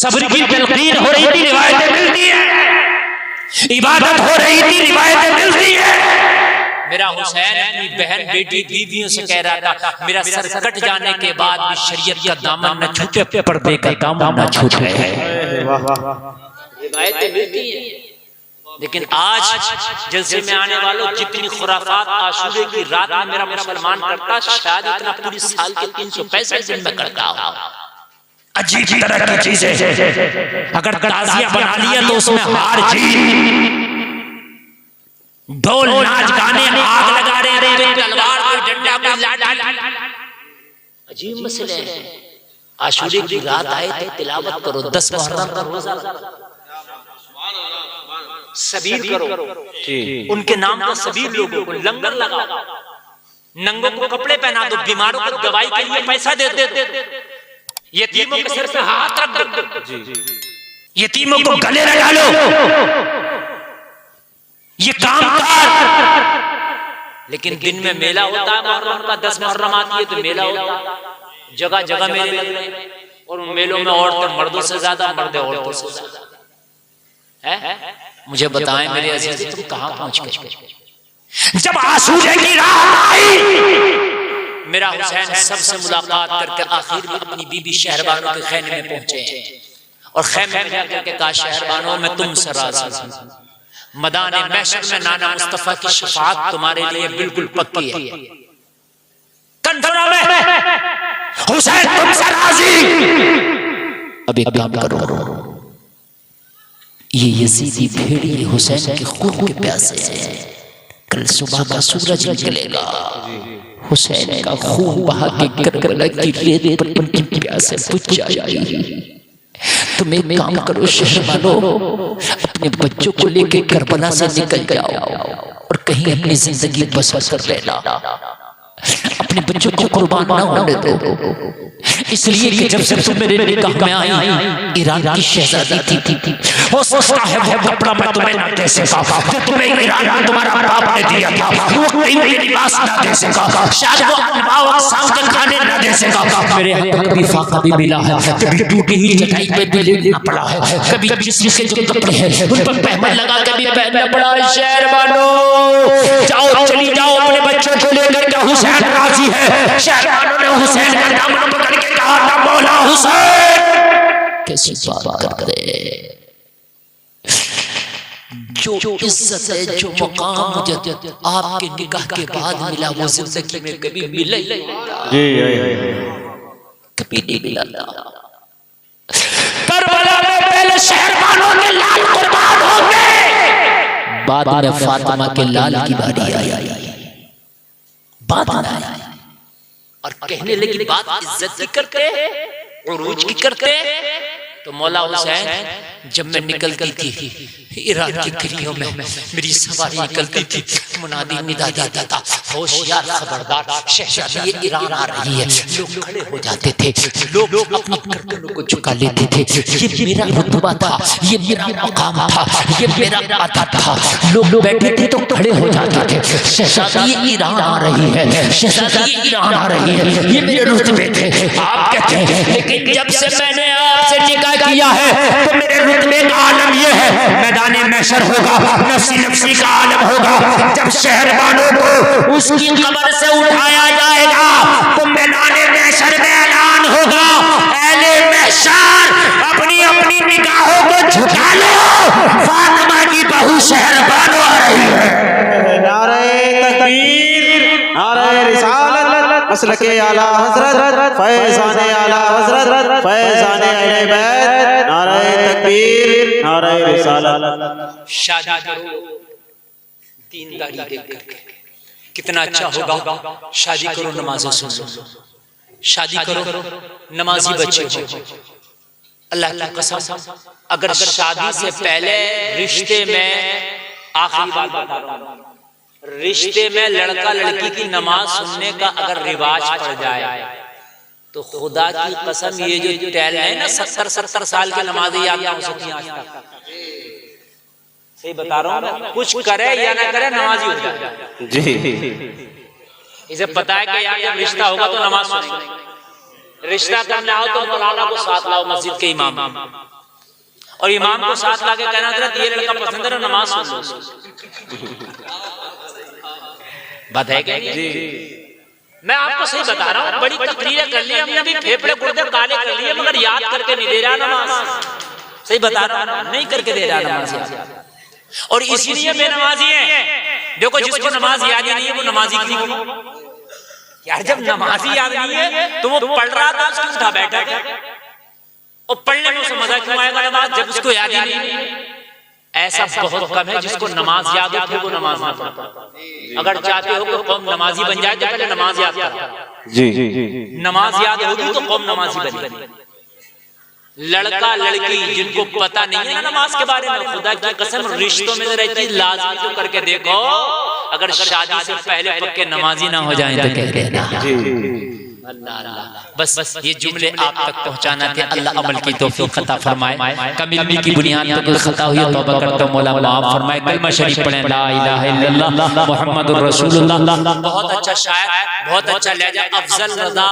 सब्र की तलकीन हो रही थी, रिवायतें मिलती है, इबादत हो रही थी, रिवायतें मिलती है। मेरा हुसैन अपनी बहन बेटी बीवियों से कह रहा था, मेरा सर कट जाने के बाद भी शरीयत का दामन न छूटे, पर्दे का दामन न छूटे। रिवायतें मिलती हैं। लेकिन आज जलसे में आने वालों, जितनी खुराफात आशूरे की रात में मेरा मुसलमान करता, शायद इतना पूरी साल के 365 दिन में करता हो। अजीब तरह की चीजें, अगर ताजिया बना लिया तो उसमें हार जीत, ढोल नाच गाने, आग लगा रहे, तलवार कोई डंडा कोई लाठी, अजीब मसले हैं। आशूरे की रात आए तो तिलावत करो, 10 मुहर्रम का रोजा सबीर करो, उनके नाम का सबीर लोगों को लंगर लगाओ, नंगों को कपड़े पहना दो, बीमारों को दवाई के लिए पैसा दे दो, यतीमों के सिर पे हाथ रख दो, यतीमों को गले लगा लो, ये काम कर। लेकिन दिन में मेला होता है मुहर्रम का, 10 मुहर्रम आती है तो मेला होता है, जगह जगह मेले लग रहे हैं, और उन मेलों में औरतें मर्दों से ज्यादा, मर्द औरतों से ज्यादा है। मुझे बताएं मेरे अजीज, तुम कहां पहुंच गए? जब आशूरे की रात आई, मेरा हुसैन सबसे मुलाकात करके आखिर में अपनी बीबी शहरबानो के खैमे में पहुंचे हैं, और खैमे में आकर के कहा, शहरबानो मैं तुमसे राजी हूं, मैदान महशर में नाना मुस्तफा की शफाअत तुम्हारे लिए बिल्कुल पक्की है। कंफर्म है हुसैन तुमसे राजी। अब एक काम करो, ये यजीदी भेड़िए हुसैन के खून के प्यासे हैं, कल सुबह का सूरज निकलेगा, हुसैन का खून बहा के करबला की रेत पर उनकी प्यासे बुझ जाएगी। तुम एक काम करो शहरबानो, अपने बच्चों को लेकर करबला से निकल जाओ और कहीं अपनी जिंदगी बसर कर लेना, अपने बच्चों को कुर्बान ना होने दो। इसलिए कि जब से तुम मेरे निकाह में आई, ईरान की शहजादी थी, हो सकता है वो कपड़ा मैं तुम्हें ना दे सका जो तुम्हें ईरान में तुम्हारा बाप ने दिया था, वो कहीं भी लिबास ना दे सका, शायद वो अनवाउ अक़साम के खाने ना दे सका। मेरे हाथ कभी फाका भी मिला है, कभी टूटी हुई चटाई पे भी लेटना पड़ा है, कभी जिस्म के जो कपड़े हैं उन पर पहमल लगा के भी पहनना पड़ा है। शहरबानो जाओ, चली जाओ, अपने बच्चों को लेकर के, हुसैन राजी है। शहरबानो ने हुसैन का दामन पकड़ के कहा, मौला हुसैन कैसी बात करते, जो इज्जत है, जो मकाम मुझे आपके निकाह के बाद मिला, वो जिंदगी में कभी मिला ही नहीं, कभी नहीं मिला। करबला में पहले शहरबानो के लाल कुर्बान हो गए, बाद में फातिमा के लाल की बारी आई, बात आई और कहने लगी बात इज्जत की करते, उरूज की करते। तो मौला हुसैन जब मैं निकलती थी ईरान की गलियों में, मेरी सवारी निकलती थी, मुनादी निदा देता था, होशियार खबरदार शहजादी ये ईरान आ रही है। लोग खड़े हो जाते थे, लोग अपनी गर्दनों को झुका लेते थे। ये मेरा रुतबा था, ये मेरा मकाम था, ये मेरा अता था। लोग बैठे थे तो खड़े हो जाते थे, शहजादी ये ईरान आ रही है, शहजादी ये ईरान आ रही है, ये मेरे रुतबे थे। आप कहते हैं लेकिन जब से मैंने आपसे निकाह किया है तो मेरे रुतबे का आलम ये है, मैदान महशर होगा, नफ्सी नफ्सी का आलम होगा। जब शहरबानों को उसकी कब्र से उठाया जाएगा तो मैदान महशर में ऐलान होगा, अहले महशर अपनी अपनी निगाहों को झुका लो, फातिमा की बहू शहरबानो आ रही है। नारे तकबीर, नारे रिसालत, मसलके आला हजरत, फैज़ाने आला हजरत, फैज़ाने अहले बैत, नारे तकबीर, नारे रिसालत। शादी करो दीनदारी देखकर, कितना अच्छा होगा। शादी करो नमाज़ें सुनो, शादी करो नमाजी बच्चे हो। अल्लाह की कसम, अगर शादी से पहले रिश्ते में, आखिरी बात बता रहा हूं, रिश्ते में लड़का लड़की की नमाज सुनने का अगर रिवाज पड़ जाए तो खुदा की कसम ये जो टहल है ना 70-70 साल के नमाज़ें याद ना हो सकती आज तक। सही बता रहा हूँ, कुछ करे या ना करे नमाजी हो जाए जी। इसे पता है कि यार जब रिश्ता होगा तो नमाज सुनेंगे, रिश्ता करने आओ तो मौलाना को साथ लाओ, मस्जिद के इमाम, और इमाम को साथ लाके कहना हजरत ये लड़का पसंद है, नमाज सुन लो। बात है क्या जी? मैं आपको सही बता रहा हूँ, बड़ी तकरीरें कर ली हमने, भी फेफड़े गुर्दे काले कर लिए, मगर याद करके नहीं दे रहा नमाज। सही बता रहा हूँ, नहीं करके दे रहा नमाज। और इसीलिए बेनमाजी है। देखो जिसको नमाज याद ही नहीं है वो नमाजी क्यों? यार जब नमाजी याद नहीं है तो वो पढ़ रहा था उसको उठा बैठा था, और पढ़ने में उसे मजा क्यों आएगा नमाज जब उसको याद ही नहीं है? ऐसा बहुत कम है जिसको नमाज याद हो फिर वो नमाज ना पढ़ता। अगर चाहते हो कि कौम नमाजी बन जाए तो पहले नमाज याद करो। जी नमाज याद होगी तो कौम नमाजी बनेगी। लड़का लड़की जिनको पता नहीं है ना नमाज के बारे में, खुदा की कसम रिश्तों में रहती लाजमी तो करके देखो, अगर शादी से पहले पक्के नमाजी ना हो जाए तो कह देना। अल्लाह अल्लाह, बस ये जुमले आप तक पहुंचाना थे। अल्लाह अमल की तौफीक अता फरमाए। कमी की बुनियाद पर कोई खता हुई तौबा करता हूं, मौला माफ फरमाए। कलमा शरीफ पढ़ें, ला इलाहा इल्लल्लाह मुहम्मदुर रसूलुल्लाह। बहुत अच्छा शायर, बहुत अच्छा लहजा, अफजल रज़ा।